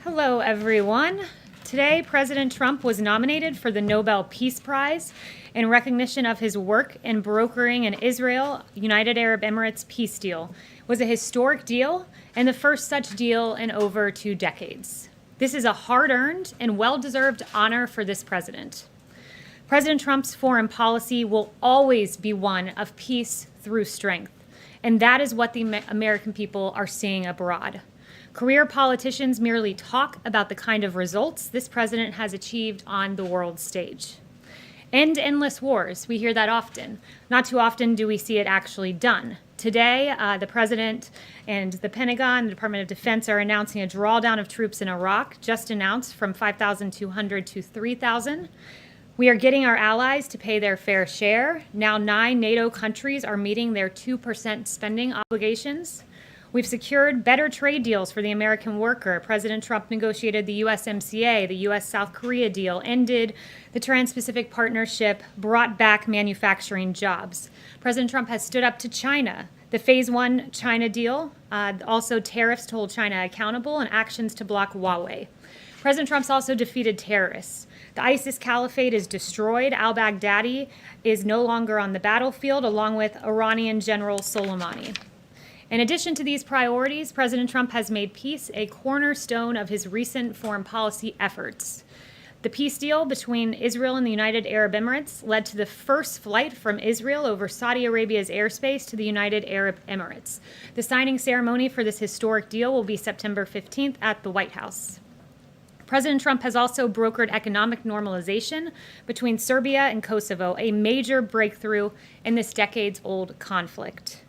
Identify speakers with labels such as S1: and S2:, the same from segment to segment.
S1: Hello, everyone. Today, President Trump was nominated for the Nobel Peace Prize in recognition of his work in brokering an Israel-United Arab Emirates peace deal. It was a historic deal and the first such deal in over 2 decades. This is a hard-earned and well-deserved honor for this president. President Trump's foreign policy will always be one of peace through strength, and that is what the American people are seeing abroad. Career politicians merely talk about the kind of results this president has achieved on the world stage. End endless wars, we hear that often. Not too often do we see it actually done. Today, the president and the Pentagon, the Department of Defense, are announcing a drawdown of troops in Iraq, just announced from 5,200 to 3,000. We are getting our allies to pay their fair share. Now 9 NATO countries are meeting their 2% spending obligations. We've secured better trade deals for the American worker. President Trump negotiated the USMCA, the US-South Korea deal, ended the Trans-Pacific Partnership, brought back manufacturing jobs. President Trump has stood up to China. The Phase 1 China deal, also tariffs to hold China accountable, and actions to block Huawei. President Trump's also defeated terrorists. The ISIS caliphate is destroyed. Al-Baghdadi is no longer on the battlefield, along with Iranian General Soleimani. In addition to these priorities, President Trump has made peace a cornerstone of his recent foreign policy efforts. The peace deal between Israel and the United Arab Emirates led to the first flight from Israel over Saudi Arabia's airspace to the United Arab Emirates. The signing ceremony for this historic deal will be September 15th at the White House. President Trump has also brokered economic normalization between Serbia and Kosovo, a major breakthrough in this decades-old conflict.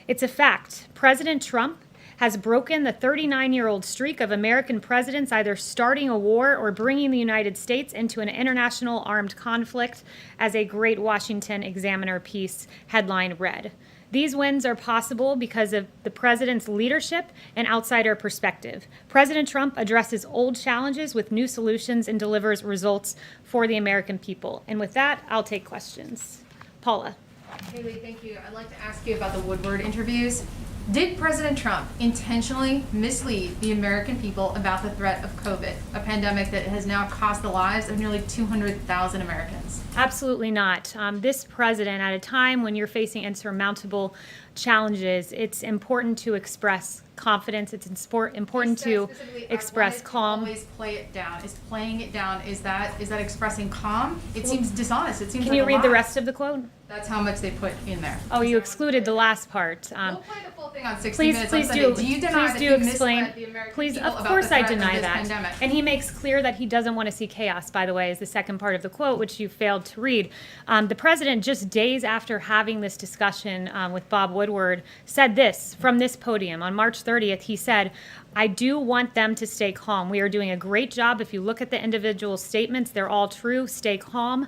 S1: It's a fact. President Trump has broken the 39-year-old streak of American presidents either starting a war or bringing the United States into an international armed conflict, as a Great Washington Examiner piece headline read. These wins are possible because of the president's leadership and outsider perspective. President Trump addresses old challenges with new solutions and delivers results for the American people. And with that, I'll take questions. Paula.
S2: Kayleigh, thank you. I'd like to ask you about the Woodward interviews. Did President Trump intentionally mislead the American people about the threat of COVID, a pandemic that has now cost the lives of nearly 200,000 Americans?
S1: Absolutely not. This president, at a time when you're facing insurmountable challenges, it's important to express confidence. It's important to express calm.
S2: Always play it down. Is playing it down, is that expressing calm? It seems dishonest. It seems
S1: Can
S2: like
S1: you
S2: a
S1: read
S2: lie.
S1: the rest of the quote?
S2: That's how much they put in there.
S1: Oh, you excluded the last part.
S2: We'll play the full thing on 60
S1: Please
S2: Minutes
S1: do.
S2: on Sunday. Do you deny that he
S1: explain.
S2: misled the American
S1: Please,
S2: people
S1: of
S2: about
S1: course
S2: the
S1: I
S2: threat of
S1: deny
S2: this
S1: that.
S2: pandemic?
S1: And he makes clear that he doesn't want to see chaos, by the way, is the second part of the quote, which you failed to read. The president, just days after having this discussion with Bob Woodward, said this from this podium. On March 30th, he said, "I do want them to stay calm. We are doing a great job. If you look at the individual statements, they're all true. Stay calm.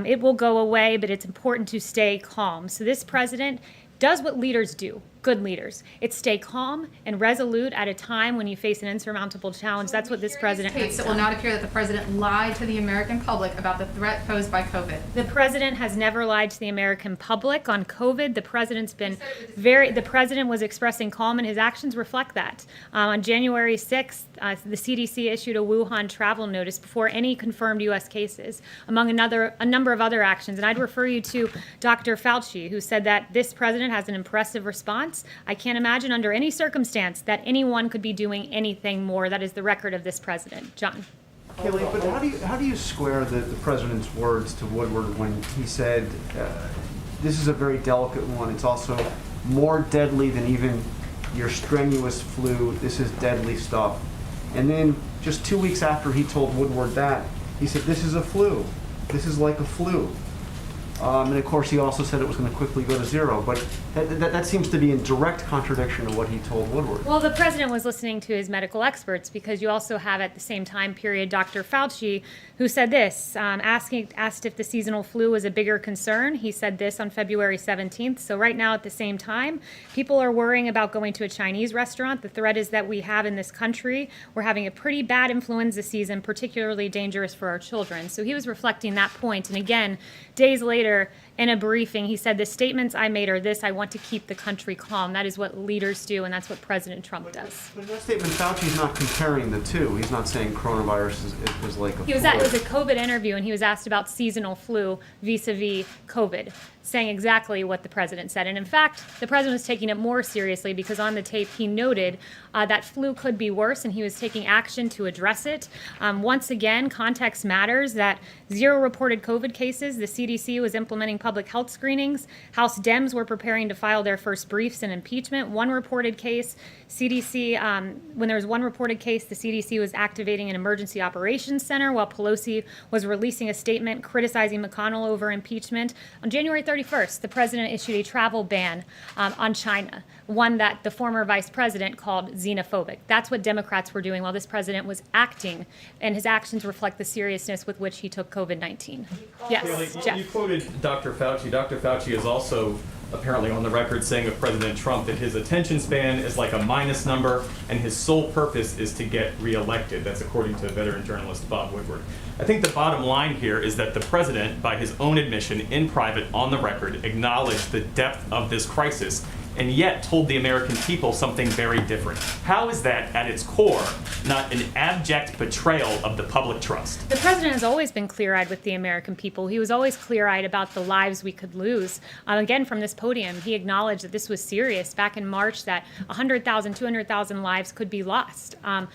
S1: It will go away, but it's important to stay calm." So this president does what leaders do, good leaders. It's stay calm and resolute at a time when you face an insurmountable challenge. That's what this president has
S2: It will not appear that the president lied to the American public about the threat posed by COVID.
S1: The president has never lied to the American public on COVID. The president's been the president was expressing calm, and his actions reflect that. On January 6th, the CDC issued a Wuhan travel notice before any confirmed U.S. cases, among a number of other actions. And I'd refer you to Dr. Fauci, who said that this president has an impressive response. I can't imagine under any circumstance that anyone could be doing anything more. That is the record of this president. John.
S3: Kayleigh, but how do you square the president's words to Woodward when he said, this is a very delicate one, it's also more deadly than even your strenuous flu, this is deadly stuff. And then just 2 weeks after he told Woodward that, he said, this is a flu, this is like a flu. And of course he also said it was going to quickly go to zero. But That seems to be in direct contradiction to what he told Woodward.
S1: Well, the president was listening to his medical experts, because you also have at the same time period Dr. Fauci, who said this, asked if the seasonal flu was a bigger concern. He said this on February 17th. So right now at the same time, people are worrying about going to a Chinese restaurant. The threat is that we have in this country, we're having a pretty bad influenza season, particularly dangerous for our children. So he was reflecting that point. And again, days later, in a briefing, he said, the statements I made are this: I want to keep the country calm. That is what leaders do, and that's what President Trump does.
S3: But in that statement, Fauci's not comparing the two. He's not saying coronavirus was like a
S1: It was a COVID interview, and he was asked about seasonal flu vis-a-vis COVID, saying exactly what the president said. And in fact, the president was taking it more seriously, because on the tape he noted that flu could be worse, and he was taking action to address it. Once again, context matters. That 0 reported COVID cases. The CDC was implementing public health screenings. House Dems were preparing to file their first briefs in impeachment. 1 reported case. CDC, when there was 1 reported case, the CDC was activating an emergency operations center, while Pelosi was releasing a statement criticizing McConnell over impeachment. On January 31st, the president issued a travel ban on China, one that the former vice president called xenophobic. That's what Democrats were doing while this president was acting, and his actions reflect the seriousness with which he took COVID-19. Yes,
S4: Kayleigh,
S1: Jeff.
S4: you quoted Dr. Fauci. Dr. Fauci is also apparently on the record saying of President Trump that his attention span is like a minus number, and his sole purpose is to get reelected. That's according to veteran journalist Bob Woodward. I think the bottom line here is that the president, by his own admission in private on the record, acknowledged the depth of this crisis, and yet told the American people something very different. How is that, at its core, not an abject betrayal of the public trust?
S1: The president has always been clear-eyed with the American people. He was always clear-eyed about the lives we could lose. Again, from this podium, he acknowledged that this was serious back in March, that 100,000, 200,000 lives could be lost. And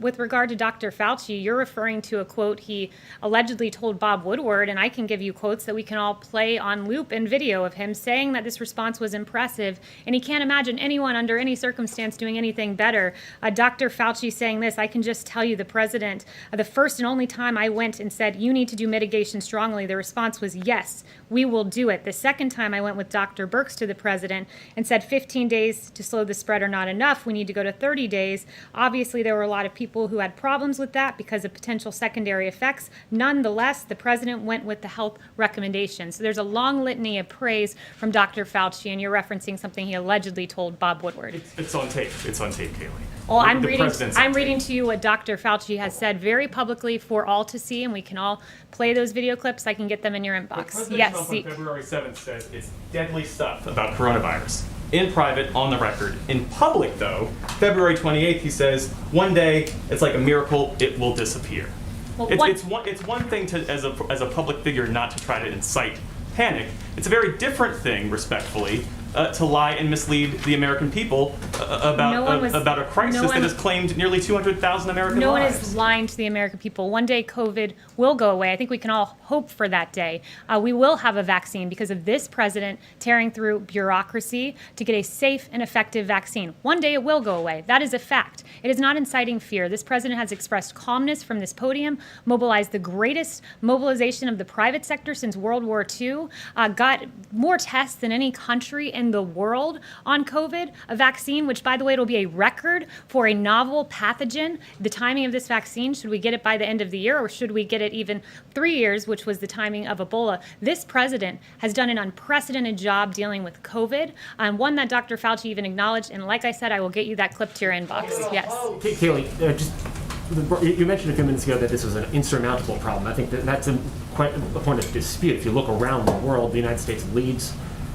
S1: with regard to Dr. Fauci, you're referring to a quote he allegedly told Bob Woodward, and I can give you quotes that we can all play on loop and video of him saying that this response was impressive, and he can't imagine anyone under any circumstance doing anything better. Dr. Fauci saying this: I can just tell you, the president, the first and only time I went and said, you need to do mitigation strongly, the response was, yes, we will do it. The second time I went with Dr. Birx to the president and said 15 days to slow the spread are not enough, we need to go to 30 days. Obviously, there were a lot of people who had problems with that because of potential secondary effects. Nonetheless, the president went with the health recommendations. So there's a long litany of praise from Dr. Fauci, and you're referencing something he allegedly told Bob Woodward.
S4: It's on tape. It's on tape, Kayleigh.
S1: Well, I'm
S4: The
S1: reading.
S4: president's on
S1: I'm
S4: tape.
S1: reading to you what Dr. Fauci has said very publicly for all to see, and we can all play those video clips. I can get them in your inbox.
S4: President
S1: Yes,
S4: Trump
S1: Zeke.
S4: on February 7th says it's deadly stuff about coronavirus. In private, on the record. In public, though, February 28th, he says, one day, it's like a miracle, it will disappear.
S1: Well,
S4: It's one thing to, as a public figure, not to try to incite panic. It's a very different thing, respectfully, to lie and mislead the American people about a crisis that has claimed nearly 200,000 American
S1: No one
S4: lives.
S1: is lying to the American people. One day COVID will go away. I think we can all hope for that day. We will have a vaccine because of this president tearing through bureaucracy to get a safe and effective vaccine. One day it will go away. That is a fact. It is not inciting fear. This president has expressed calmness from this podium, mobilized the greatest mobilization of the private sector since World War II, got more tests than any country in the world on COVID, a vaccine, which, by the way, it'll be a record for a novel pathogen. The timing of this vaccine, should we get it by the end of the year, or should we get it even 3 years, which was the timing of Ebola? This president has done an unprecedented job dealing with COVID, one that Dr. Fauci even acknowledged. And like I said, I will get you that clip to your inbox. Yes.
S5: Kayleigh, you mentioned a few minutes ago that this was an insurmountable problem. I think that's quite a point of dispute. If you look around the world, the United States leads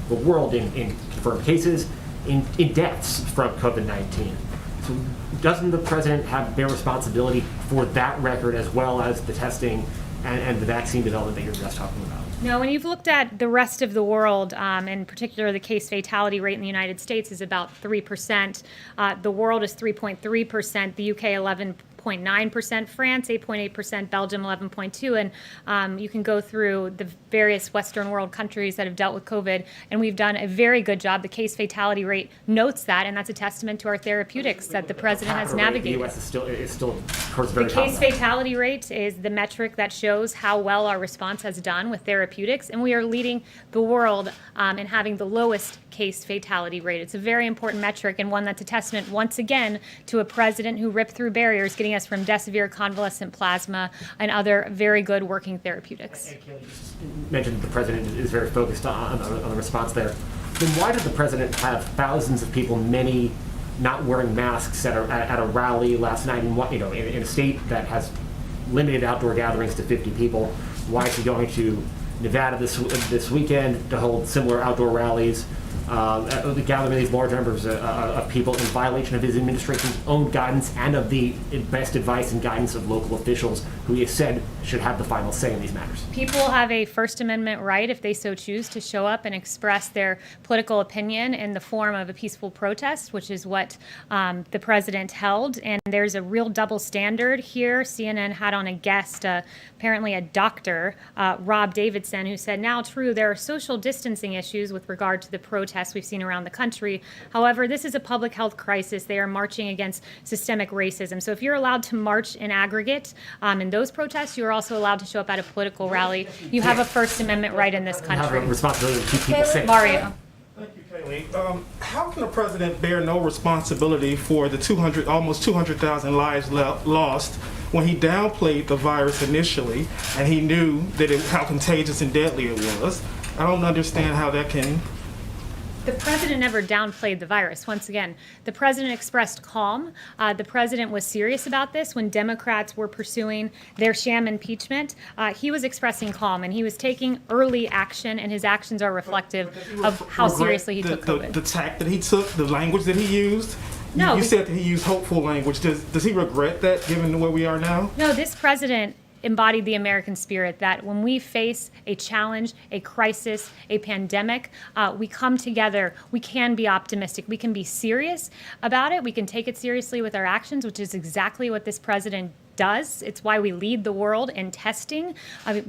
S5: the world in confirmed cases, in deaths from COVID-19. So doesn't the president bear responsibility for that record as well as the testing and the vaccine development that you're just talking about?
S1: No, when you've looked at the rest of the world, in particular the case fatality rate in the United States is about 3%. The world is 3.3%, the UK 8.9%, France 8.8%, Belgium 11.2%, and you can go through the various Western world countries that have dealt with COVID, and we've done a very good job. The case fatality rate notes that, and that's a testament to our therapeutics that the president has navigated.
S5: The U.S. is still, of course, very
S1: The
S5: top.
S1: case fatality rate is the metric that shows how well our response has done with therapeutics, and we are leading the world in having the lowest case fatality rate. It's a very important metric, and one that's a testament once again to a president who ripped through barriers, getting us from Decivir convalescent plasma and other very good working therapeutics.
S5: And Kayleigh just mentioned the president is very focused on the response there. Then why did the president have thousands of people, many not wearing masks at a rally last night in a state that has limited outdoor gatherings to 50 people? Why is he going to Nevada this weekend to hold similar outdoor rallies, gathering these large numbers of people in violation of his administration's own guidance and of the best advice and guidance of local officials who he has said should have the final say in these matters?
S1: People have a First Amendment right, if they so choose, to show up and express their political opinion in the form of a peaceful protest, which is what the president held. And there's a real double standard here. CNN had on a guest, apparently a doctor, Rob Davidson, who said, now true, there are social distancing issues with regard to the protests we've seen around the country. However, this is a public health crisis. They are marching against systemic racism. So if you're allowed to march in aggregate in those protests, you're also allowed to show up at a political rally. You have a First Amendment right in this
S5: You have
S1: country.
S5: a responsibility to keep people safe.
S1: Mario.
S6: Thank you, Kayleigh. How can the president bear no responsibility for the almost 200,000 lives lost when he downplayed the virus initially and he knew that how contagious and deadly it was? I don't understand how that can.
S1: The president never downplayed the virus. Once again, the president expressed calm. The president was serious about this when Democrats were pursuing their sham impeachment. He was expressing calm, and he was taking early action, and his actions are reflective of how seriously he took COVID.
S6: The tack that he took, the language that he used?
S1: No,
S6: You said that he used hopeful language. Does he regret that, given where we are now?
S1: No, this president embodied the American spirit that when we face a challenge, a crisis, a pandemic, we come together. We can be optimistic. We can be serious about it. We can take it seriously with our actions, which is exactly what this president does. It's why we lead the world in testing,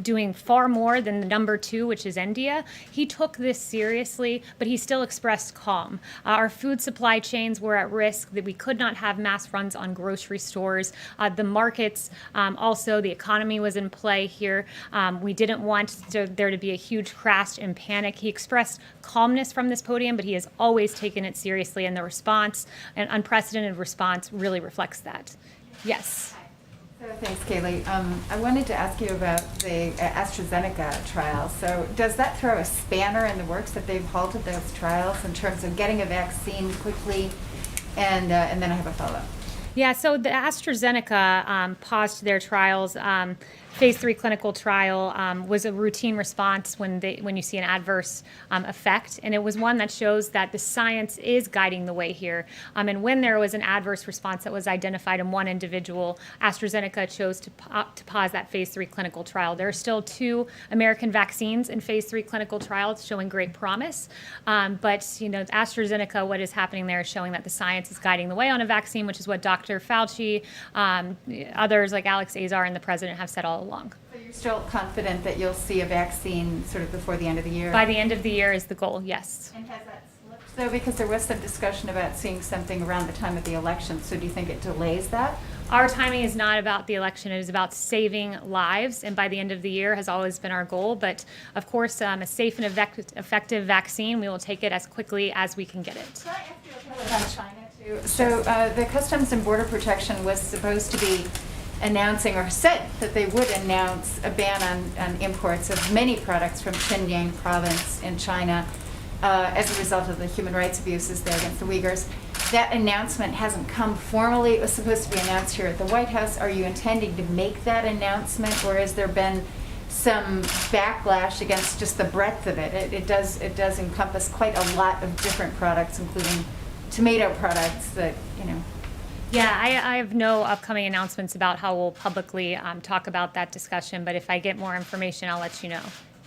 S1: doing far more than the number 2, which is India. He took this seriously, but he still expressed calm. Our food supply chains were at risk, that we could not have mass runs on grocery stores. The markets, also the economy was in play here. We didn't want there to be a huge crash and panic. He expressed calmness from this podium, but he has always taken it seriously, and the response, an unprecedented response, really reflects that. Yes.
S7: So thanks, Kayleigh. I wanted to ask you about the AstraZeneca trial. So does that throw a spanner in the works that they've halted those trials in terms of getting a vaccine quickly? And then I have a follow-up.
S1: Yeah, so the AstraZeneca paused their trials. Phase 3 clinical trial was a routine response when you see an adverse effect, and it was one that shows that the science is guiding the way here. And when there was an adverse response that was identified in one individual, AstraZeneca chose to pause that Phase 3 clinical trial. There are still 2 American vaccines in Phase 3 clinical trials showing great promise, but AstraZeneca, what is happening there is showing that the science is guiding the way on a vaccine, which is what Dr. Fauci, others like Alex Azar and the president have said all along.
S7: So you're still confident that you'll see a vaccine sort of before the end of the year?
S1: By the end of the year is the goal, yes.
S7: And has that slipped, though? Because there was some discussion about seeing something around the time of the election. So do you think it delays that?
S1: Our timing is not about the election. It is about saving lives, and by the end of the year has always been our goal. But, of course, a safe and effective vaccine, we will take it as quickly as we can get it.
S7: Can I ask you about China, too? So the Customs and Border Protection was supposed to be announcing, or said that they would announce, a ban on imports of many products from Xinjiang province in China as a result of the human rights abuses there against the Uyghurs. That announcement hasn't come formally. It was supposed to be announced here at the White House. Are you intending to make that announcement, or has there been some backlash against just the breadth of it? It does encompass quite a lot of different products, including tomato products that,
S1: Yeah, I have no upcoming announcements about how we'll publicly talk about that discussion, but if I get more information, I'll let you know.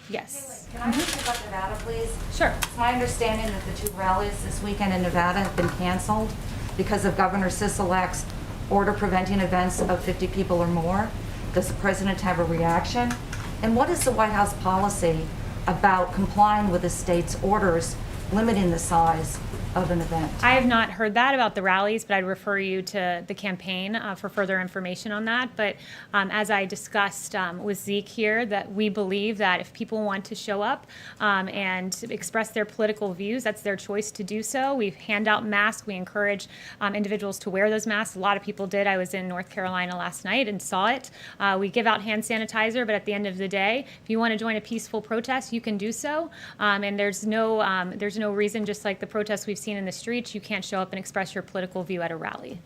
S1: Yes.
S8: Can I ask you about Nevada, please?
S1: Sure.
S8: It's my understanding that the 2 rallies this weekend in Nevada have been canceled because of Governor Sisolak's order preventing events of 50 people or more? Does the president have a reaction? And what is the White House policy about complying with the state's orders limiting the size of an event?
S1: I have not heard that about the rallies, but I'd refer you to the campaign for further information on that. But as I discussed with Zeke here, that we believe that if people want to show up and express their political views, that's their choice to do so. We hand out masks. We encourage individuals to wear those masks. A lot of people did. I was in North Carolina last night and saw it. We give out hand sanitizer, but at the end of the day, if you want to join a peaceful protest, you can do so. And there's no reason, just like the protests we've seen in the streets, you can't show up and express your political view at a rally.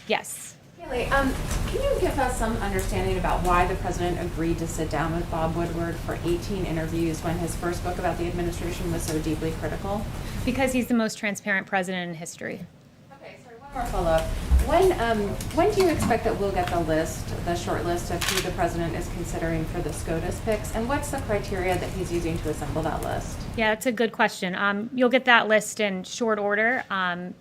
S1: Yes.
S9: Kayleigh, can you give us some understanding about why the president agreed to sit down with Bob Woodward for 18 interviews when his first book about the administration was so deeply critical?
S1: Because he's the most transparent president in history.
S9: Okay, sorry, one more follow-up. When do you expect that we'll get the short list of who the president is considering for the SCOTUS picks, and what's the criteria that he's using to assemble that list?
S1: Yeah, that's a good question. You'll get that list in short order.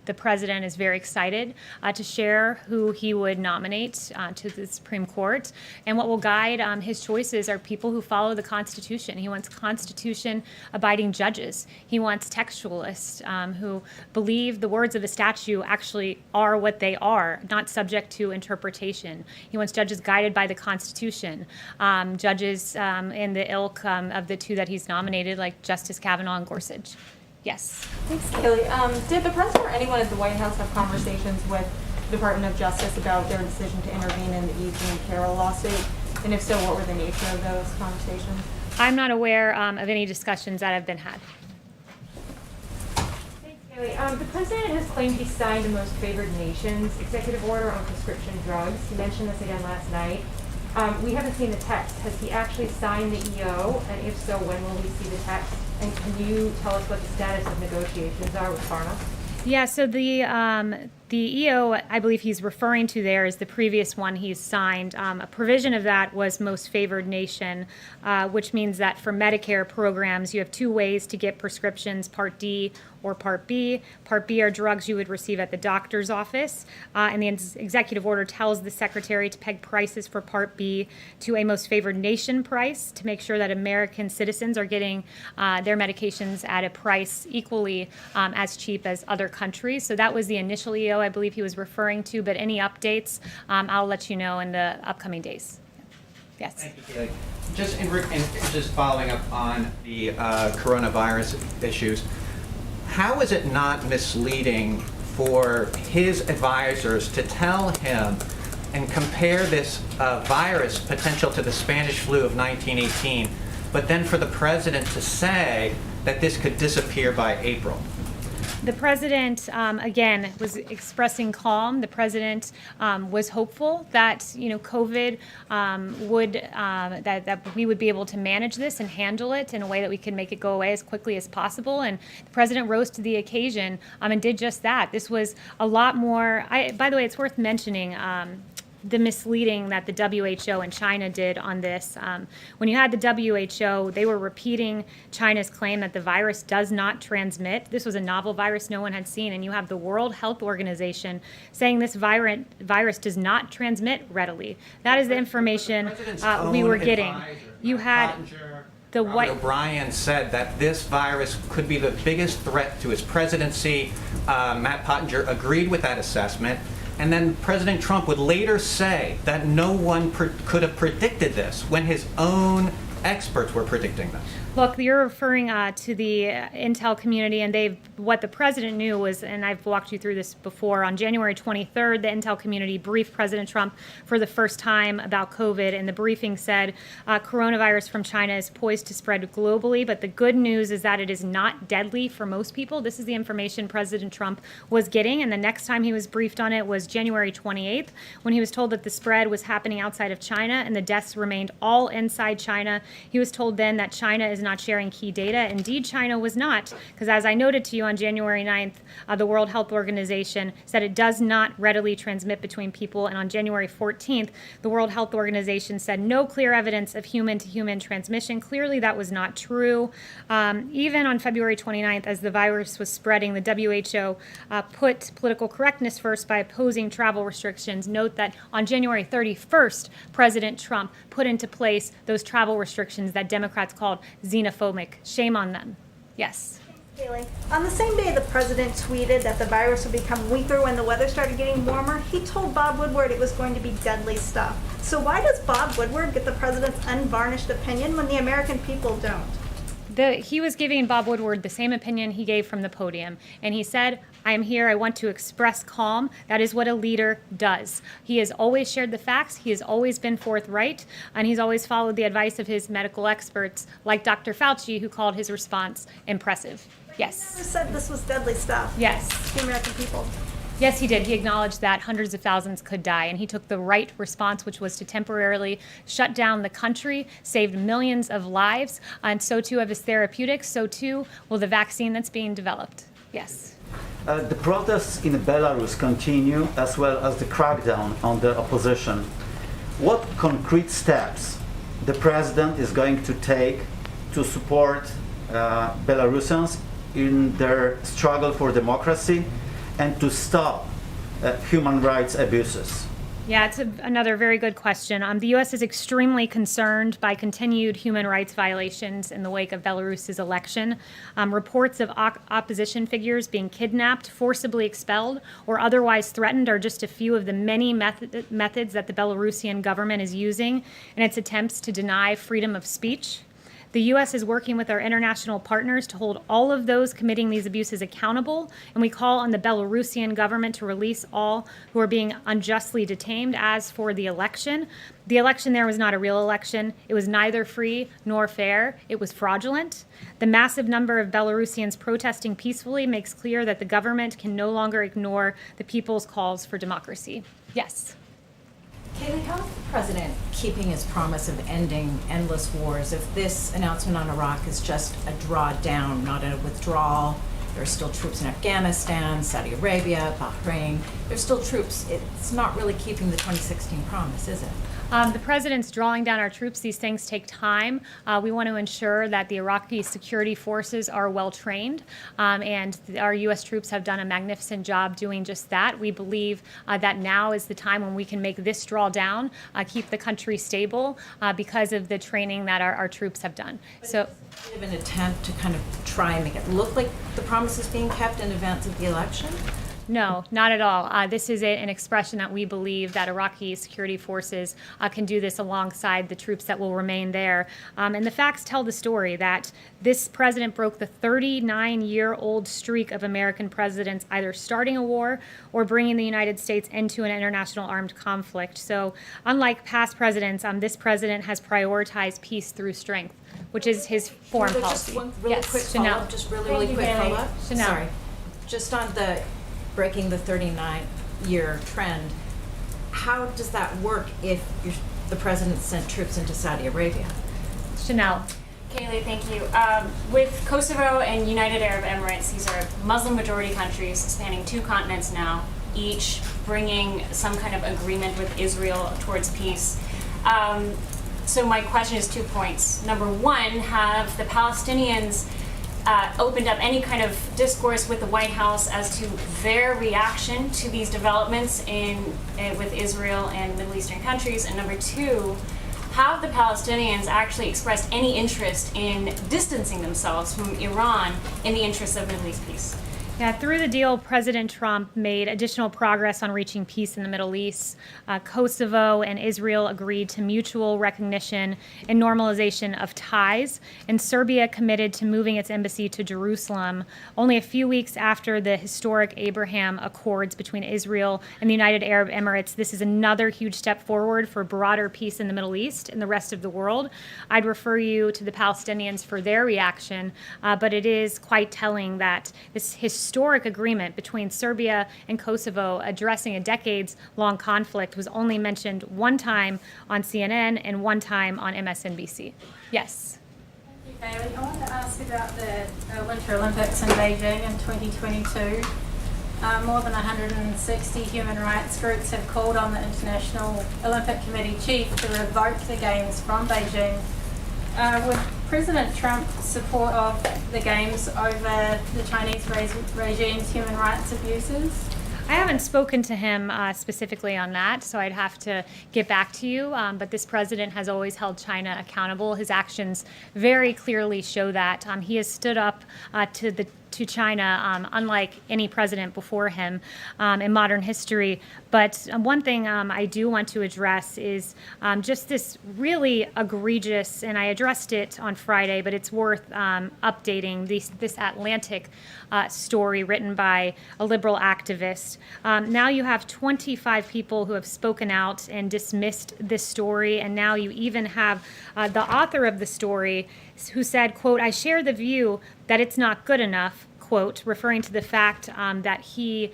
S1: The president is very excited to share who he would nominate to the Supreme Court. And what will guide his choices are people who follow the Constitution. He wants Constitution-abiding judges. He wants textualists who believe the words of the statute actually are what they are, not subject to interpretation. He wants judges guided by the Constitution, judges in the ilk of the two that he's nominated, like Justice Kavanaugh and Gorsuch. Yes.
S10: Thanks, Kayleigh. Did the president or anyone at the White House have conversations with the Department of Justice about their decision to intervene in the Eugene and Carroll lawsuit? And if so, what were the nature of those conversations?
S1: I'm not aware of any discussions that have been had.
S10: The president has claimed he signed the most favored nations executive order on prescription drugs. He mentioned this again last night. We haven't seen the text. Has he actually signed the EO? And if so, when will we see the text? And can you tell us what the status of negotiations are with Pharma?
S1: Yeah, so the EO I believe he's referring to there is the previous one he's signed. A provision of that was most favored nation, which means that for Medicare programs, you have two ways to get prescriptions, Part D or Part B. Part B are drugs you would receive at the doctor's office, and the executive order tells the secretary to peg prices for Part B to a most favored nation price to make sure that American citizens are getting their medications at a price equally as cheap as other countries. So that was the initial EO I believe he was referring to, but any updates, I'll let you know in the upcoming days. Yes.
S11: Thank you, Kayleigh. Just following up on the coronavirus issues, how is it not misleading for his advisors to tell him and compare this virus potential to the Spanish flu of 1918, but then for the president to say that this could disappear by April?
S1: The president, again, was expressing calm. The president was hopeful that COVID that we would be able to manage this and handle it in a way that we could make it go away as quickly as possible. And the president rose to the occasion and did just that. This was a lot more. By the way, it's worth mentioning. The misleading that the WHO and China did on this. When you had the WHO, they were repeating China's claim that the virus does not transmit. This was a novel virus no one had seen, and you have the World Health Organization saying this virus does not transmit readily. That is the information we were getting. You had the
S11: Robert O'Brien said that this virus could be the biggest threat to his presidency. Matt Pottinger agreed with that assessment. And then President Trump would later say that no one could have predicted this when his own experts were predicting this.
S1: Look, you're referring to the intel community, and what the president knew was, and I've walked you through this before, on January 23rd, the intel community briefed President Trump for the first time about COVID, and the briefing said coronavirus from China is poised to spread globally, but the good news is that it is not deadly for most people. This is the information President Trump was getting, and the next time he was briefed on it was January 28th, when he was told that the spread was happening outside of China and the deaths remained all inside China. He was told then that China is is not sharing key data. Indeed, China was not, because as I noted to you on January 9th, the World Health Organization said it does not readily transmit between people. And on January 14th, the World Health Organization said no clear evidence of human-to-human transmission. Clearly, that was not true. Even on February 29th, as the virus was spreading, the WHO put political correctness first by opposing travel restrictions. Note that on January 31st, President Trump put into place those travel restrictions that Democrats called xenophobic. Shame on them. Yes.
S12: Kayleigh, on the same day the president tweeted that the virus would become weaker when the weather started getting warmer, he told Bob Woodward it was going to be deadly stuff. So why does Bob Woodward get the president's unvarnished opinion when the American people don't?
S1: He was giving Bob Woodward the same opinion he gave from the podium. And he said, I am here, I want to express calm. That is what a leader does. He has always shared the facts, he has always been forthright, and he's always followed the advice of his medical experts, like Dr. Fauci, who called his response impressive. Yes.
S12: He never said this was deadly stuff.
S1: Yes.
S12: To the American people.
S1: Yes, he did. He acknowledged that hundreds of thousands could die, and he took the right response, which was to temporarily shut down the country, saved millions of lives, and so too of his therapeutics, so too will the vaccine that's being developed. Yes.
S13: The protests in Belarus continue, as well as the crackdown on the opposition. What concrete steps the president is going to take to support Belarusians in their struggle for democracy and to stop human rights abuses?
S1: Yeah, it's another very good question. The U.S. is extremely concerned by continued human rights violations in the wake of Belarus's election. Reports of opposition figures being kidnapped, forcibly expelled, or otherwise threatened are just a few of the many methods that the Belarusian government is using in its attempts to deny freedom of speech. The U.S. is working with our international partners to hold all of those committing these abuses accountable, and we call on the Belarusian government to release all who are being unjustly detained. As for the election there was not a real election. It was neither free nor fair. It was fraudulent. The massive number of Belarusians protesting peacefully makes clear that the government can no longer ignore the people's calls for democracy. Yes.
S14: Kayleigh, how is the president keeping his promise of ending endless wars if this announcement on Iraq is just a drawdown, not a withdrawal? There are still troops in Afghanistan, Saudi Arabia, Bahrain. There's still troops. It's not really keeping the 2016 promise, is it?
S1: The president's drawing down our troops. These things take time. We want to ensure that the Iraqi security forces are well trained, and our U.S. troops have done a magnificent job doing just that. We believe that now is the time when we can make this drawdown, keep the country stable because of the training that our troops have done. So,
S14: of an attempt to kind of try and make it look like the promise is being kept in advance of the election?
S1: No, not at all. This is an expression that we believe that Iraqi security forces can do this alongside the troops that will remain there. And the facts tell the story that this president broke the 39-year-old streak of American presidents either starting a war or bringing the United States into an international armed conflict. So unlike past presidents, this president has prioritized peace through strength, which is his foreign policy.
S14: Just one really quick follow-up, just really quick follow-up. Sorry. Just on the breaking the 39-year trend, how does that work if the president sent troops into Saudi Arabia?
S1: Chanel.
S15: Kayleigh, thank you. With Kosovo and United Arab Emirates, these are Muslim-majority countries spanning 2 continents now, each bringing some kind of agreement with Israel towards peace. So my question is 2 points. Number 1, have the Palestinians opened up any kind of discourse with the White House as to their reaction to these developments with Israel and Middle Eastern countries? And number 2, have the Palestinians actually expressed any interest in distancing themselves from Iran in the interest of Middle East peace?
S1: Yeah, through the deal, President Trump made additional progress on reaching peace in the Middle East. Kosovo and Israel agreed to mutual recognition and normalization of ties, and Serbia committed to moving its embassy to Jerusalem only a few weeks after the historic Abraham Accords between Israel and the United Arab Emirates. This is another huge step forward for broader peace in the Middle East and the rest of the world. I'd refer you to the Palestinians for their reaction, but it is quite telling that this historic agreement between Serbia and Kosovo addressing a decades-long conflict was only mentioned one time on CNN and one time on MSNBC. Yes.
S16: Kayleigh. I wanted to ask about the Winter Olympics in Beijing in 2022. More than 160 human rights groups have called on the International Olympic Committee chief to revoke the Games from Beijing. Would President Trump's support of the Games over the Chinese regime's human rights abuses?
S1: I haven't spoken to him specifically on that, so I'd have to get back to you. But this president has always held China accountable. His actions very clearly show that. He has stood up to China, unlike any president before him in modern history. But one thing I do want to address is just this really egregious, and I addressed it on Friday, but it's worth updating this Atlantic story written by a liberal activist. Now you have 25 people who have spoken out and dismissed this story, and now you even have the author of the story who said, quote, "I share the view that it's not good enough," quote, referring to the fact that he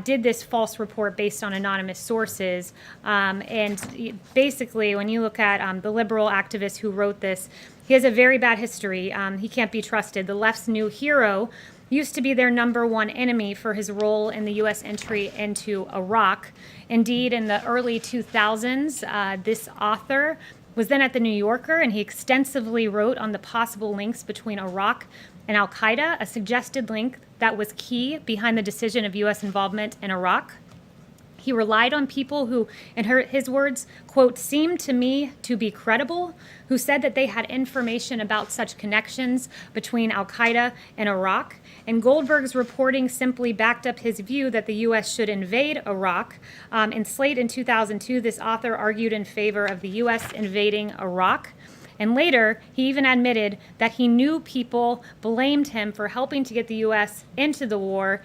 S1: did this false report based on anonymous sources. And basically, when you look at the liberal activist who wrote this, he has a very bad history. He can't be trusted. The left's new hero used to be their #1 enemy for his role in the U.S. entry into Iraq. Indeed, in the early 2000s, this author was then at the New Yorker, and he extensively wrote on the possible links between Iraq and al-Qaeda, a suggested link that was key behind the decision of U.S. involvement in Iraq. He relied on people who, in his words, quote, "seemed to me to be credible," who said that they had information about such connections between al-Qaeda and Iraq. And Goldberg's reporting simply backed up his view that the U.S. should invade Iraq. In Slate in 2002, this author argued in favor of the U.S. invading Iraq. And later, he even admitted that he knew people blamed him for helping to get the U.S. into the war.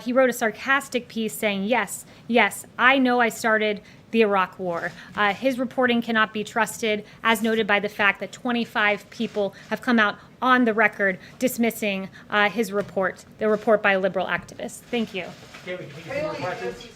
S1: He wrote a sarcastic piece saying, yes, I know I started the Iraq War. His reporting cannot be trusted, as noted by the fact that 25 people have come out on the record dismissing his report, the report by a liberal activist. Thank you.
S5: Kayleigh, can we get some more questions?